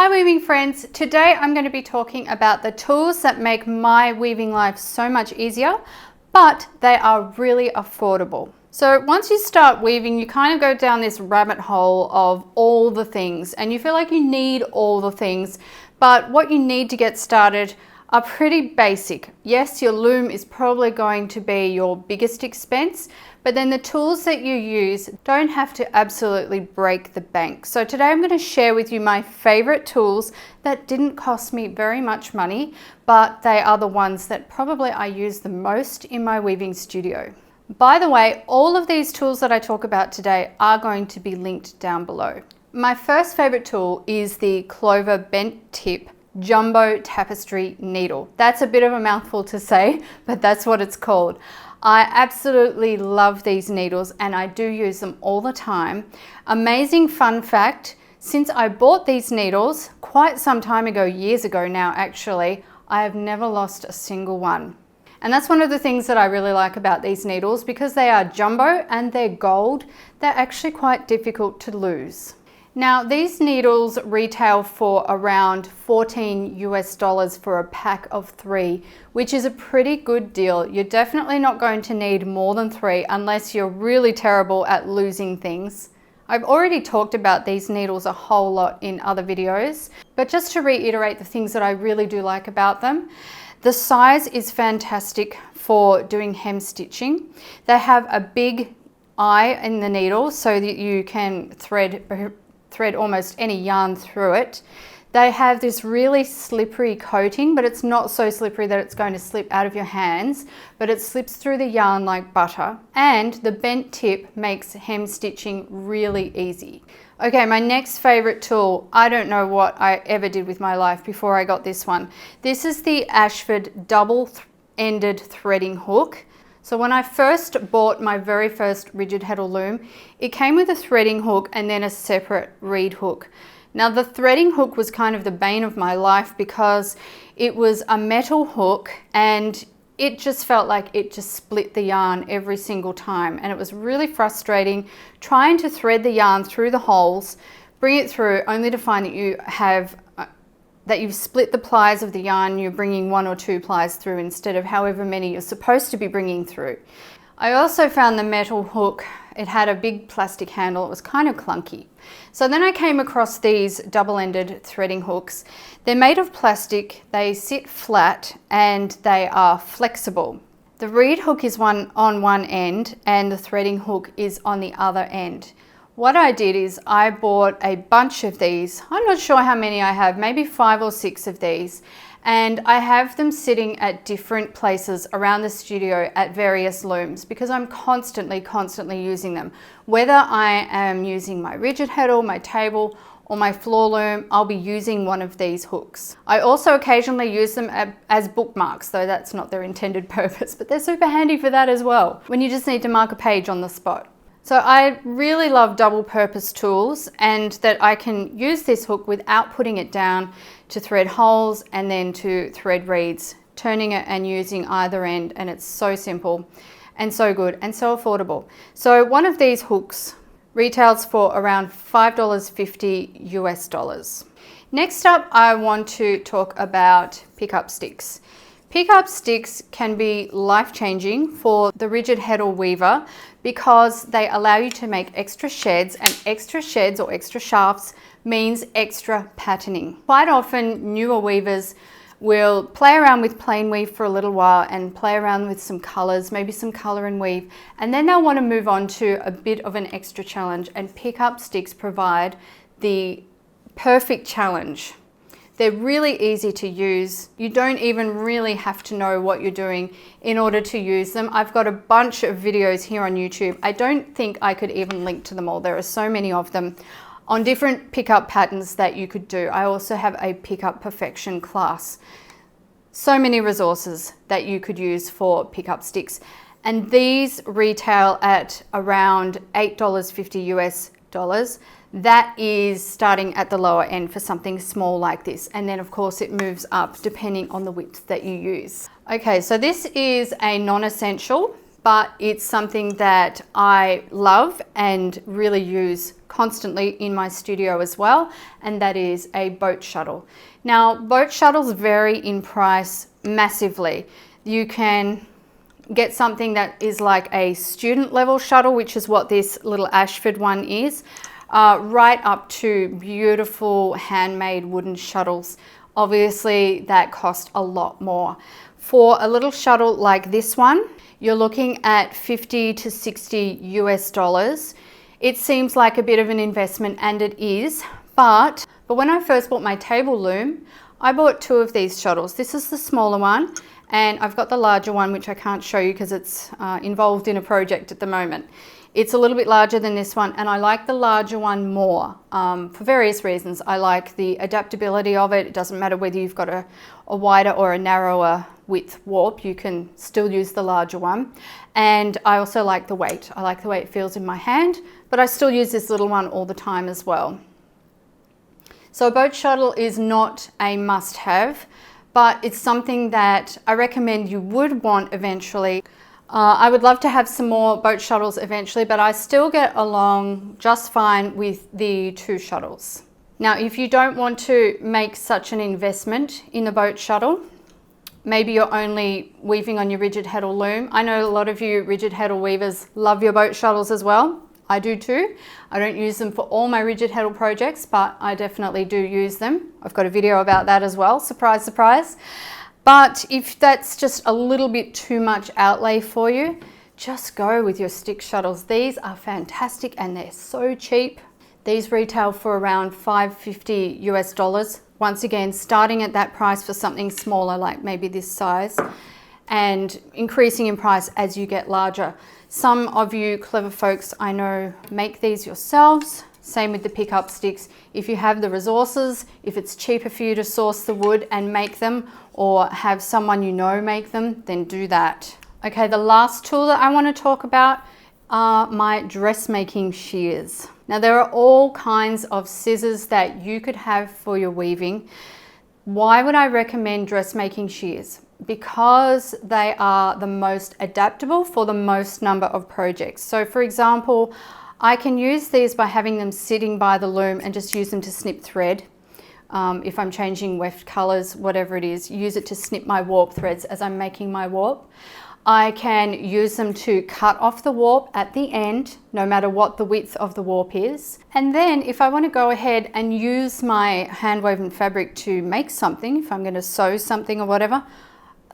Hi weaving friends, today I'm going to be talking about the tools that make my weaving life so much easier, but they are really affordable. So once you start weaving, you kind of go down this rabbit hole of all the things and you feel like you need all the things, but what you need to get started are pretty basic. Yes, your loom is probably going to be your biggest expense, but then the tools that you use don't have to absolutely break the bank. So today I'm going to share with you my favorite tools that didn't cost me very much money, but they are the ones that probably I use the most in my weaving studio. By the way, all of these tools that I talk about today are going to be linked down below. My first favorite tool is the Clover bent tip jumbo tapestry needle. That's a bit of a mouthful to say, but that's what it's called. I absolutely love these needles and I do use them all the time. Amazing fun fact, since I bought these needles quite some time ago, years ago now actually, I have never lost a single one. And that's one of the things that I really like about these needles, because they are jumbo and they're gold, they're actually quite difficult to lose. Now these needles retail for around $14 US for a pack of 3, which is a pretty good deal. You're definitely not going to need more than 3 unless you're really terrible at losing things. I've already talked about these needles a whole lot in other videos, but just to reiterate the things that I really do like about them. The size is fantastic for doing hem stitching. They have a big eye in the needle so that you can thread almost any yarn through it. They have this really slippery coating, but it's not so slippery that it's going to slip out of your hands, but it slips through the yarn like butter. And the bent tip makes hem stitching really easy. Okay, my next favorite tool, I don't know what I ever did with my life before I got this one. This is the Ashford double-ended threading hook. So when I first bought my very first rigid Heddle loom, it came with a threading hook and then a separate reed hook. Now the threading hook was kind of the bane of my life because it was a metal hook and it just felt like it just split the yarn every single time, and it was really frustrating trying to thread the yarn through the holes, bring it through, only to find that you've split the plies of the yarn. You're bringing 1 or 2 plies through instead of however many you're supposed to be bringing through. I also found the metal hook, it had a big plastic handle, it was kind of clunky. So then I came across these double-ended threading hooks. They're made of plastic, they sit flat and they are flexible. The reed hook is on one end and the threading hook is on the other end. What I did is I bought a bunch of these. I'm not sure how many I have, maybe 5 or 6 of these. And I have them sitting at different places around the studio at various looms because I'm constantly using them. Whether I am using my rigid Heddle, my table, or my floor loom, I'll be using one of these hooks. I also occasionally use them as bookmarks, though that's not their intended purpose, but they're super handy for that as well, when you just need to mark a page on the spot. So I really love double purpose tools, and that I can use this hook without putting it down to thread holes and then to thread reeds, turning it and using either end, and it's so simple and so good and so affordable. So one of these hooks retails for around $5.50 US. Next up, I want to talk about pickup sticks. Pickup sticks can be life-changing for the rigid Heddle weaver because they allow you to make extra sheds, and extra sheds or extra shafts means extra patterning. Quite often newer weavers will play around with plain weave for a little while and play around with some colors, maybe some color and weave, and then they'll want to move on to a bit of an extra challenge, and pickup sticks provide the perfect challenge. They're really easy to use. You don't even really have to know what you're doing in order to use them. I've got a bunch of videos here on YouTube. I don't think I could even link to them all. There are so many of them on different pickup patterns that you could do. I also have a pickup perfection class. So many resources that you could use for pickup sticks. And these retail at around $8.50 US. That is starting at the lower end for something small like this, and then of course it moves up depending on the width that you use. Okay, so this is a non-essential but it's something that I love and really use constantly in my studio as well, and that is a boat shuttle. Now, boat shuttles vary in price massively. You can get something that is like a student level shuttle, which is what this little Ashford one is, right up to beautiful handmade wooden shuttles. Obviously, that cost a lot more. For a little shuttle like this one, you're looking at 50 to 60 US dollars. It seems like a bit of an investment, and it is, but when I first bought my table loom, I bought 2 of these shuttles. This is the smaller one, and I've got the larger one, which I can't show you because it's involved in a project at the moment. It's a little bit larger than this one, and I like the larger one more for various reasons. I like the adaptability of it. It doesn't matter whether you've got a wider or a narrower width warp, you can still use the larger one. And I also like the weight. I like the way it feels in my hand, but I still use this little one all the time as well. So a boat shuttle is not a must-have, but it's something that I recommend you would want eventually. I would love to have some more boat shuttles eventually, but I still get along just fine with the 2 shuttles. Now, if you don't want to make such an investment in the boat shuttle, maybe you're only weaving on your rigid Heddle loom. I know a lot of you rigid Heddle weavers love your boat shuttles as well. I do too. I don't use them for all my rigid Heddle projects, but I definitely do use them. I've got a video about that as well, surprise, surprise. But if that's just a little bit too much outlay for you, just go with your stick shuttles. These are fantastic and they're so cheap. These retail for around $5.50 US dollars. Once again, starting at that price for something smaller, like maybe this size, and increasing in price as you get larger. Some of you clever folks I know make these yourselves. Same with the pickup sticks. If you have the resources, if it's cheaper for you to source the wood and make them, or have someone you know make them, then do that. Okay, the last tool that I want to talk about are my dressmaking shears. Now, there are all kinds of scissors that you could have for your weaving. Why would I recommend dressmaking shears? Because they are the most adaptable for the most number of projects. So for example, I can use these by having them sitting by the loom and just use them to snip thread. If I'm changing weft colors, whatever it is, use it to snip my warp threads as I'm making my warp. I can use them to cut off the warp at the end, no matter what the width of the warp is. And then if I want to go ahead and use my hand-woven fabric to make something, if I'm going to sew something or whatever,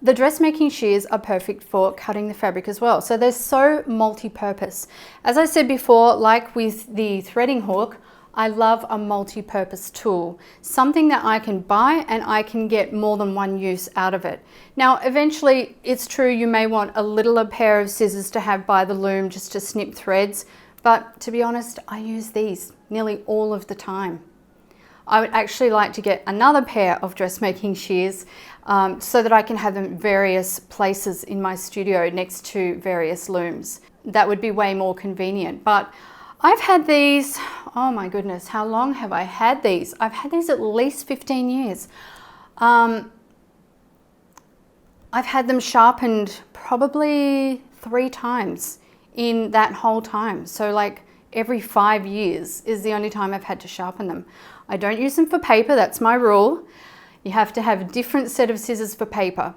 the dressmaking shears are perfect for cutting the fabric as well. So they're so multi-purpose. As I said before, like with the threading hook, I love a multi-purpose tool, something that I can buy and I can get more than one use out of it. Now, eventually, it's true you may want a littler pair of scissors to have by the loom just to snip threads, but to be honest, I use these nearly all of the time. I would actually like to get another pair of dressmaking shears so that I can have them in various places in my studio next to various looms. That would be way more convenient. But I've had these, oh my goodness, how long have I had these? I've had these at least 15 years. I've had them sharpened probably 3 times in that whole time. So like every 5 years is the only time I've had to sharpen them. I don't use them for paper, that's my rule. You have to have a different set of scissors for paper.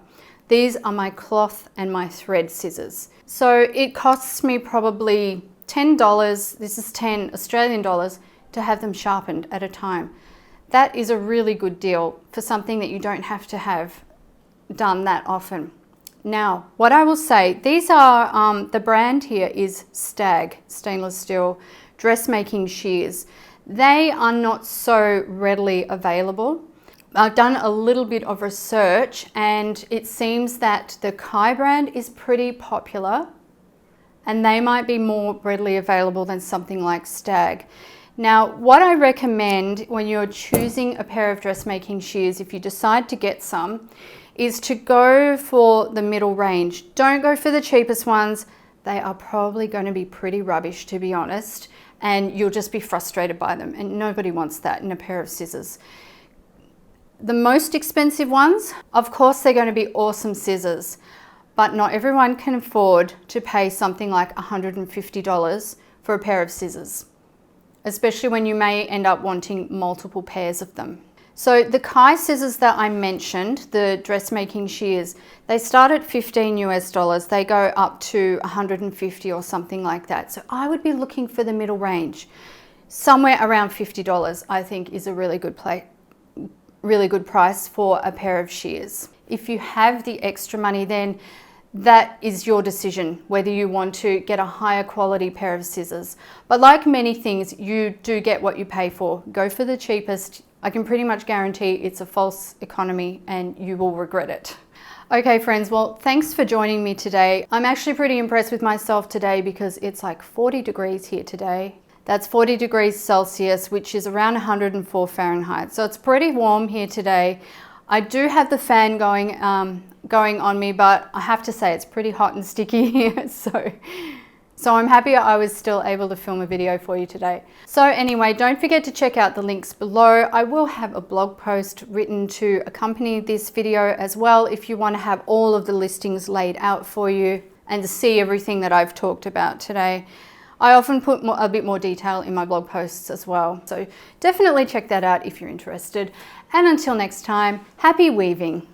These are my cloth and my thread scissors. So it costs me probably $10, this is 10 Australian dollars, to have them sharpened at a time. That is a really good deal for something that you don't have to have done that often. Now, what I will say, these are, the brand here is Stag, stainless steel dressmaking shears. They are not so readily available. I've done a little bit of research and it seems that the Kai brand is pretty popular and they might be more readily available than something like Stag. Now, what I recommend when you're choosing a pair of dressmaking shears, if you decide to get some, is to go for the middle range. Don't go for the cheapest ones. They are probably going to be pretty rubbish, to be honest, and you'll just be frustrated by them, and nobody wants that in a pair of scissors. The most expensive ones, of course, they're going to be awesome scissors, but not everyone can afford to pay something like $150 for a pair of scissors, especially when you may end up wanting multiple pairs of them. So the Kai scissors that I mentioned, the dressmaking shears, they start at $15 US. They go up to $150 or something like that. So I would be looking for the middle range. Somewhere around $50, I think, is a really good price for a pair of shears. If you have the extra money, then that is your decision, whether you want to get a higher quality pair of scissors. But like many things, you do get what you pay for. Go for the cheapest. I can pretty much guarantee it's a false economy and you will regret it. Okay friends, well, thanks for joining me today. I'm actually pretty impressed with myself today because it's like 40 degrees here today. That's 40 degrees Celsius, which is around 104 Fahrenheit. So it's pretty warm here today. I do have the fan going on me, but I have to say it's pretty hot and sticky here. So I'm happy I was still able to film a video for you today. So anyway, don't forget to check out the links below. I will have a blog post written to accompany this video as well if you want to have all of the listings laid out for you and to see everything that I've talked about today. I often put a bit more detail in my blog posts as well. So definitely check that out if you're interested. And until next time, happy weaving.